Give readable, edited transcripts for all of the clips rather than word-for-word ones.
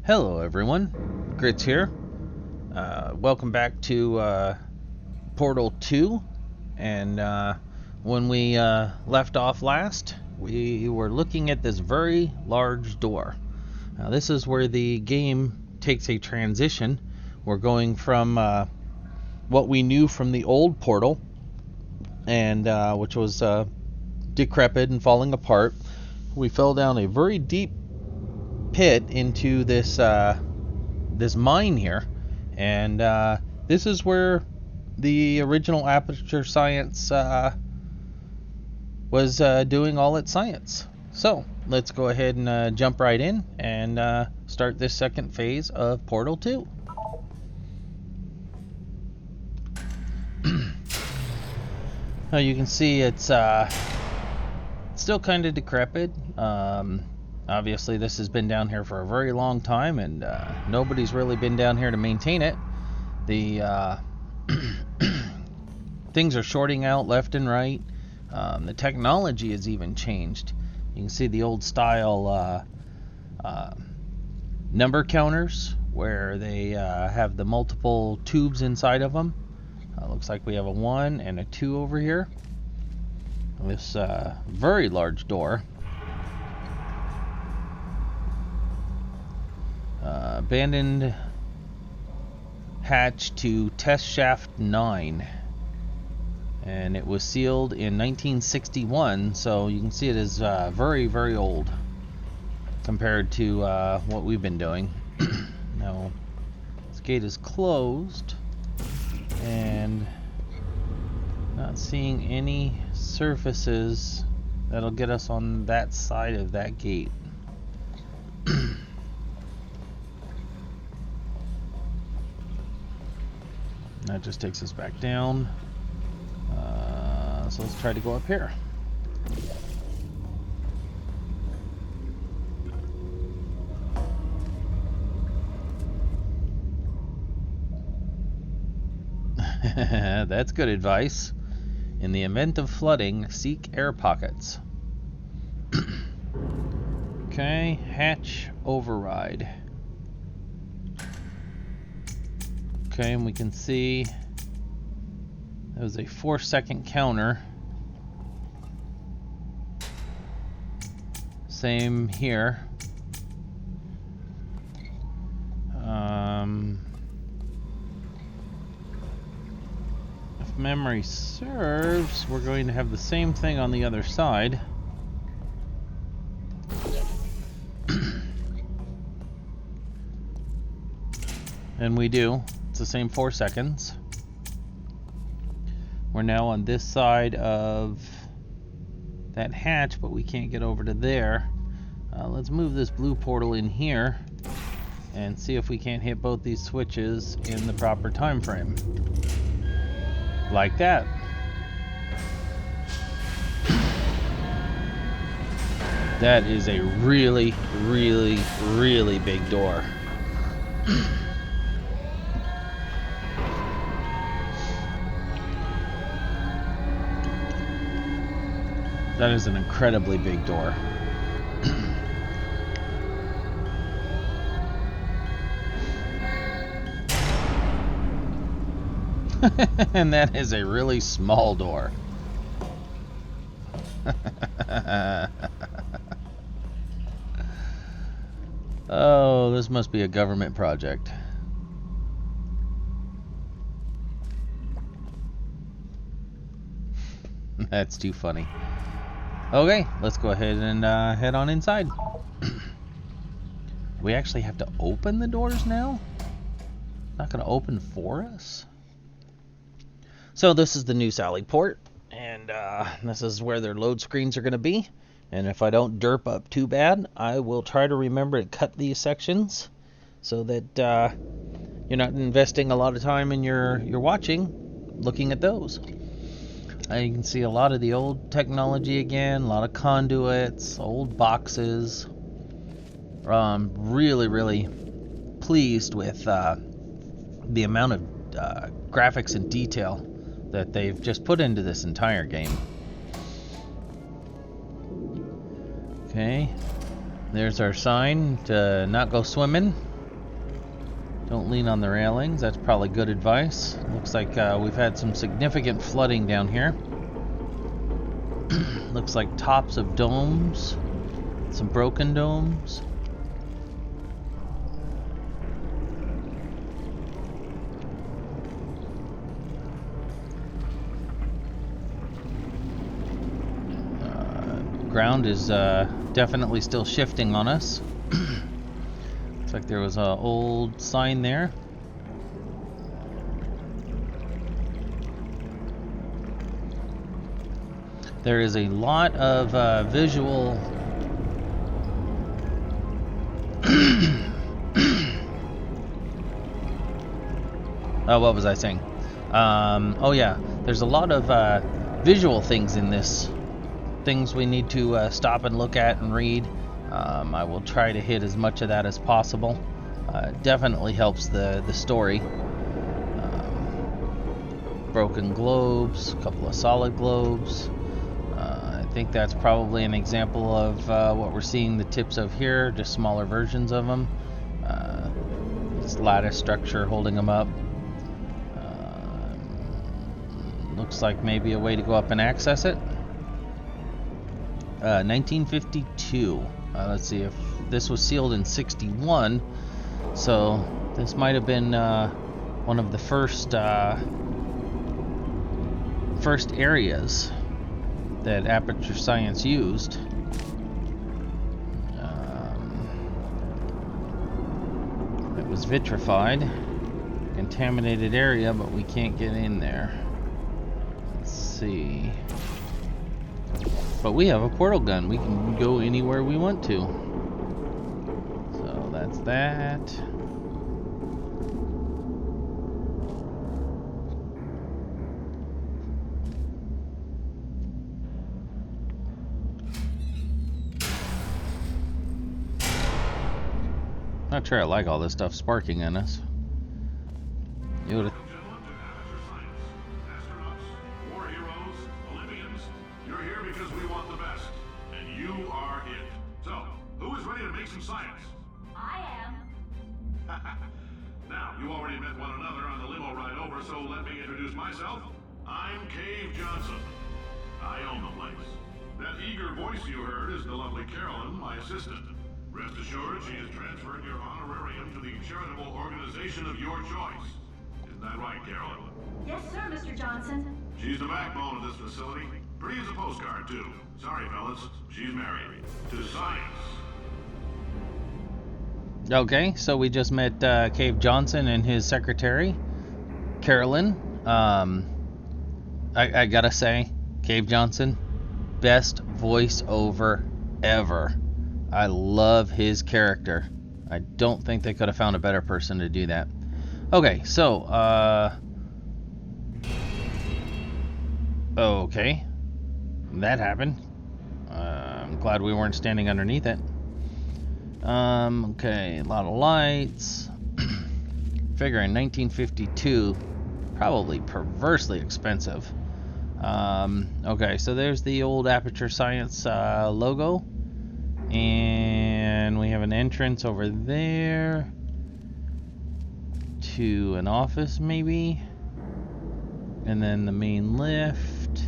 Hello everyone, Gritz here. Welcome back to Portal 2, and when we left off last, we were looking at this very large door. Now this is where the game takes a transition. We're going from what we knew from the old Portal, and which was decrepit and falling apart. We fell down a very deep pit into this this mine here, and this is where the original Aperture Science was doing all its science. So let's go ahead and jump right in and start this second phase of Portal 2. Now you can see it's still kind of decrepit. Obviously this has been down here for a very long time, and nobody's really been down here to maintain it. The things are shorting out left and right. The technology has even changed. You can see the old style number counters where they have the multiple tubes inside of them. Looks like we have a 1 and a 2 over here. This very large door. Abandoned hatch to test shaft 9, and it was sealed in 1961, so you can see it is very, very old compared to what we've been doing. Now this gate is closed, and not seeing any surfaces that'll get us on that side of that gate. That just takes us back down. So let's try to go up here. That's good advice. In the event of flooding, seek air pockets. Okay, hatch override. Okay, and we can see there was a 4-second counter. Same here. If memory serves, we're going to have the same thing on the other side. And we do. It's the same 4 seconds. We're now on this side of that hatch, but we can't get over to there. Let's move this blue portal in here and see if we can't hit both these switches in the proper time frame. Like that. That is a really, really, really big door. That is an incredibly big door. And that is a really small door. Oh, this must be a government project. That's too funny. Okay, let's go ahead and head on inside. We actually have to open the doors now? Not going to open for us? So this is the new Sally port, and this is where their load screens are going to be. And if I don't derp up too bad, I will try to remember to cut these sections so that you're not investing a lot of time in your watching looking at those. You can see a lot of the old technology again, a lot of conduits, old boxes. Really, really pleased with the amount of graphics and detail that they've just put into this entire game. Okay, there's our sign to not go swimming. Don't lean on the railings. That's probably good advice. Looks like we've had some significant flooding down here. Looks like tops of domes. Some broken domes. Ground is definitely still shifting on us. Looks like there was an old sign there. There is a lot of visual what was I saying? Oh yeah, there's a lot of visual things in this. Things we need to stop and look at and read. I will try to hit as much of that as possible. It definitely helps the story. Broken globes, a couple of solid globes. I think that's probably an example of what we're seeing the tips of here, just smaller versions of them. This lattice structure holding them up. Looks like maybe a way to go up and access it. 1952. Let's see if this was sealed in 61. So this might have been one of the first areas that Aperture Science used. It was vitrified, contaminated area, but we can't get in there. Let's see. But we have a portal gun. We can go anywhere we want to. So that's that. Not sure I like all this stuff sparking in us. You would. Now, you already met one another on the limo ride over, so let me introduce myself. I'm Cave Johnson. I own the place. That eager voice you heard is the lovely Carolyn, my assistant. Rest assured, she has transferred your honorarium to the charitable organization of your choice. Isn't that right, Carolyn? Yes, sir, Mr. Johnson. She's the backbone of this facility. Pretty as a postcard, too. Sorry, fellas. She's married. To science. Okay, so we just met Cave Johnson and his secretary, Carolyn. I gotta say, Cave Johnson, best voiceover ever. I love his character. I don't think they could have found a better person to do that. Okay, so, okay. That happened. I'm glad we weren't standing underneath it. Okay, a lot of lights. Figuring 1952, probably perversely expensive. Okay, so there's the old Aperture Science logo. And we have an entrance over there to an office, maybe. And then the main lift.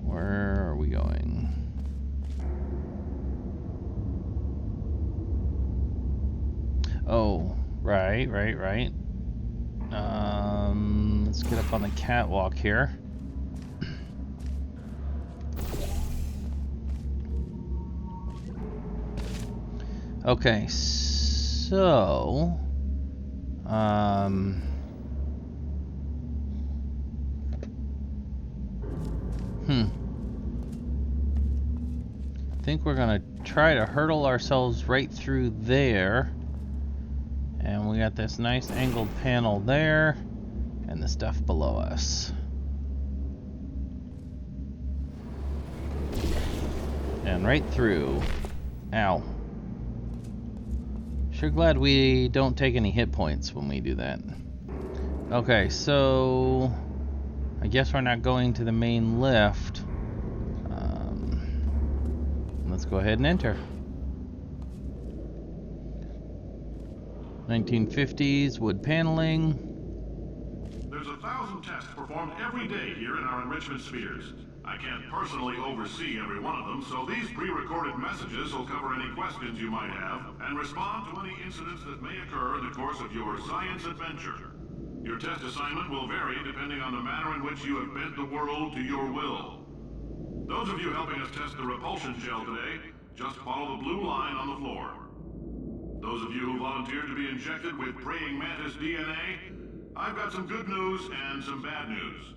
Where are we going? Oh, right. Let's get up on the catwalk here. Okay, so I think we're gonna try to hurdle ourselves right through there. And we got this nice angled panel there, and the stuff below us. And right through. Ow. Sure glad we don't take any hit points when we do that. Okay, so I guess we're not going to the main lift. let's go ahead and enter. 1950s wood paneling. There's 1,000 tests performed every day here in our enrichment spheres. I can't personally oversee every one of them, so these pre-recorded messages will cover any questions you might have and respond to any incidents that may occur in the course of your science adventure. Your test assignment will vary depending on the manner in which you have bent the world to your will. Those of you helping us test the repulsion shell today, just follow the blue line on the floor. Those of you who volunteered to be injected with praying mantis DNA, I've got some good news and some bad news.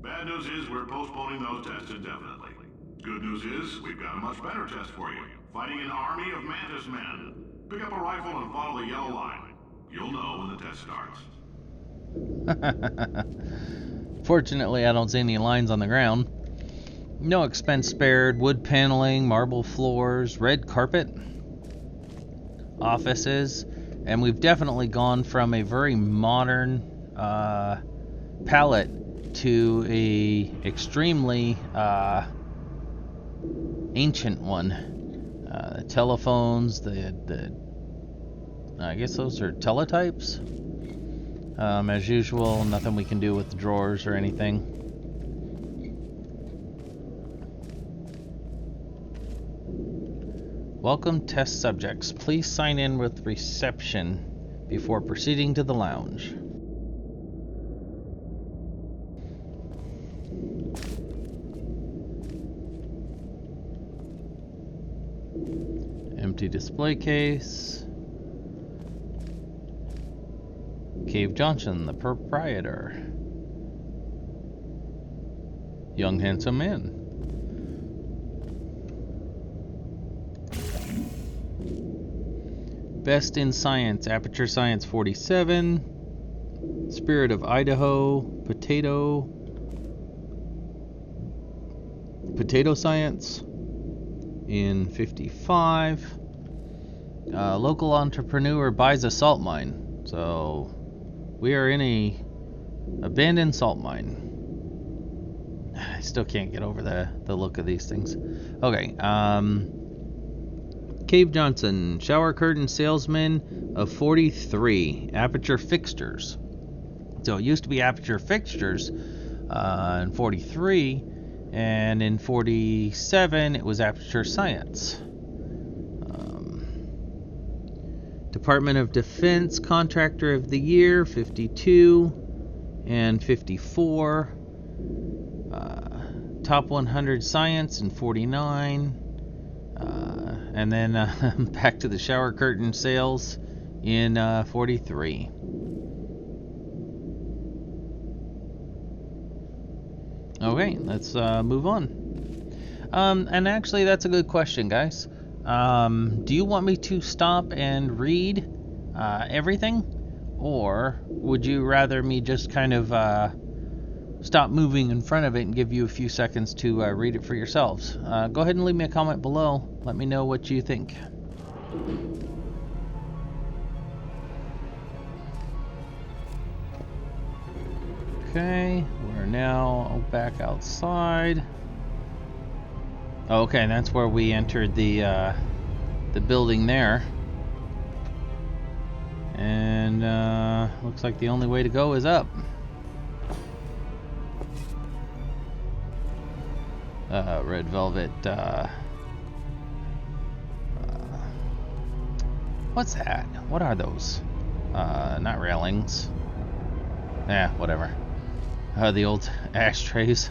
Bad news is we're postponing those tests indefinitely. Good news is we've got a much better test for you. Fighting an army of mantis men. Pick up a rifle and follow the yellow line. You'll know when the test starts. Fortunately, I don't see any lines on the ground. No expense spared. Wood paneling, marble floors, red carpet, offices, and we've definitely gone from a very modern palette to a extremely ancient one. The telephones, the I guess those are teletypes. As usual, nothing we can do with the drawers or anything. Welcome test subjects. Please sign in with reception before proceeding to the lounge. Empty display case. Cave Johnson, the proprietor. Young handsome man. Best in Science, Aperture Science 47. Spirit of Idaho, Potato Science in 55. Local entrepreneur buys a salt mine. So we are in a abandoned salt mine. I still can't get over the look of these things. Okay, Cave Johnson, shower curtain salesman of 43, aperture fixtures. So it used to be aperture fixtures in 43, and in 47 it was aperture science. Department of Defense Contractor of the Year, 52 and 54. Top 100 Science in 49. And then back to the shower curtain sales in 43. Okay, let's move on. And actually, that's a good question, guys. Do you want me to stop and read everything? Or would you rather me just kind of stop moving in front of it and give you a few seconds to read it for yourselves? Go ahead and leave me a comment below. Let me know what you think. Okay, we're now back outside. Okay, that's where we entered the building there. And looks like the only way to go is up. Red velvet. What's that? What are those? Not railings. Whatever. The old ashtrays.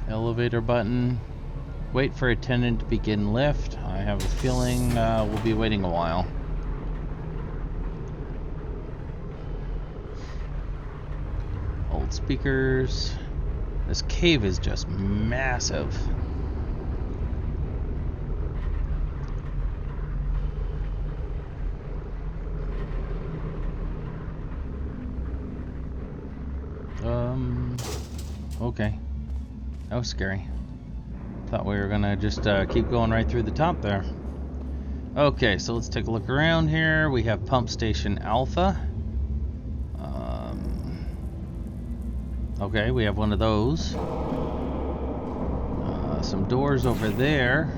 Elevator button. Wait for attendant to begin lift. I have a feeling we'll be waiting a while. Old speakers. This cave is just massive. Okay. That was scary. Thought we were gonna just keep going right through the top there. Okay, so let's take a look around here. We have Pump Station Alpha. Okay, we have one of those. Some doors over there.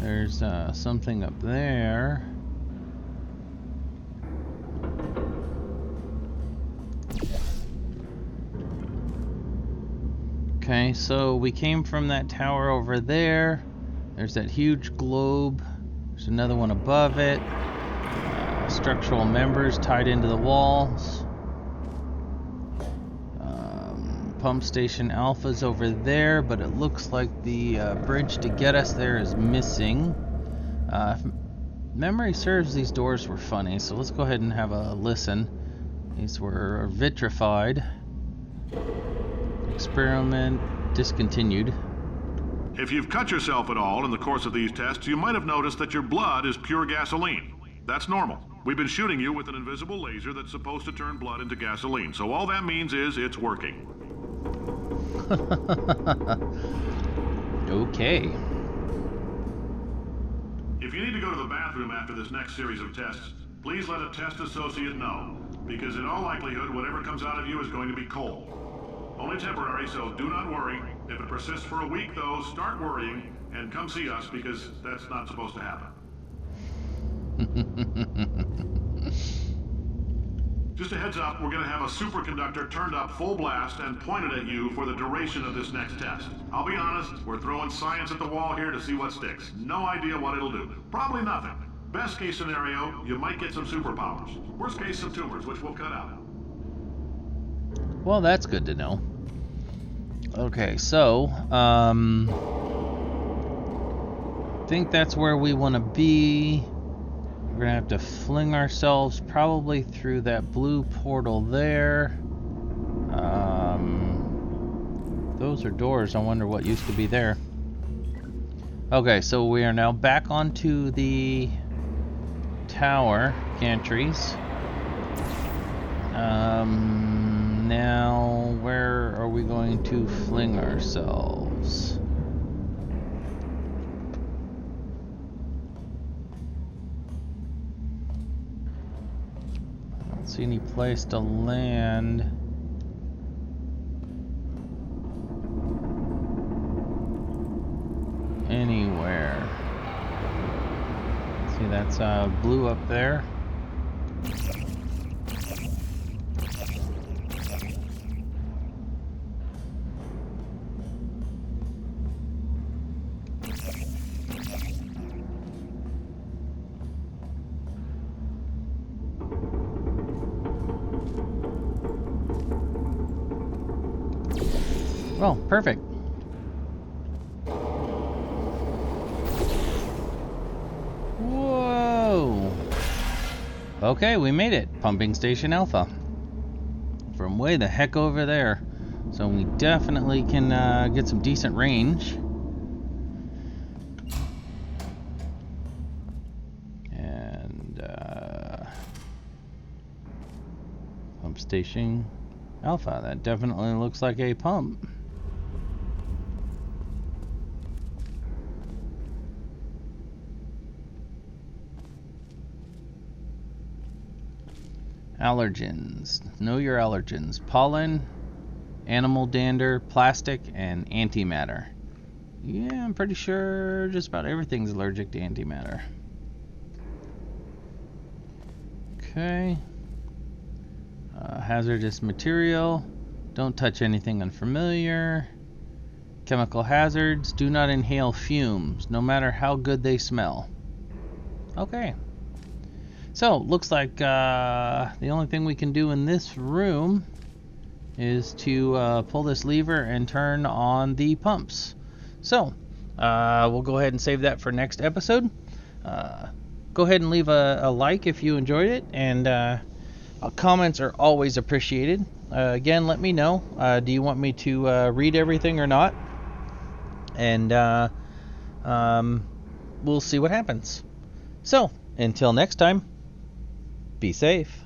There's something up there. Okay, so we came from that tower over there. There's that huge globe. There's another one above it. Structural members tied into the walls. Pump station Alpha's over there, but it looks like the bridge to get us there is missing. If memory serves, these doors were funny, so let's go ahead and have a listen. These were vitrified. Experiment discontinued. If you've cut yourself at all in the course of these tests, you might have noticed that your blood is pure gasoline. That's normal. We've been shooting you with an invisible laser that's supposed to turn blood into gasoline, so all that means is it's working. Okay. If you need to go to the bathroom after this next series of tests, please let a test associate know, because in all likelihood, whatever comes out of you is going to be cold. Only temporary, so do not worry. If it persists for a week, though, start worrying and come see us, because that's not supposed to happen. Just a heads up, we're going to have a superconductor turned up full blast and pointed at you for the duration of this next test. I'll be honest, we're throwing science at the wall here to see what sticks. No idea what it'll do. Probably nothing. Best case scenario, you might get some superpowers. Worst case, some tumors, which we'll cut out. Well, that's good to know. Okay, so, I think that's where we want to be. We're going to have to fling ourselves probably through that blue portal there. Those are doors. I wonder what used to be there. Okay, so we are now back onto the tower gantries. Now, where are we going to fling ourselves? I don't see any place to land. Anywhere. See, that's blue up there. Oh, perfect. Whoa. Okay, we made it. Pumping Station Alpha. From way the heck over there. So we definitely can get some decent range. And Pump Station Alpha. That definitely looks like a pump. Allergens. Know your allergens. Pollen, animal dander, plastic, and antimatter. Yeah, I'm pretty sure just about everything's allergic to antimatter. Okay. Hazardous material. Don't touch anything unfamiliar. Chemical hazards. Do not inhale fumes, no matter how good they smell. Okay. So, looks like the only thing we can do in this room is to pull this lever and turn on the pumps. So, we'll go ahead and save that for next episode. Go ahead and leave a like if you enjoyed it, and comments are always appreciated. Again, let me know. Do you want me to read everything or not? And we'll see what happens. So, until next time. Be safe.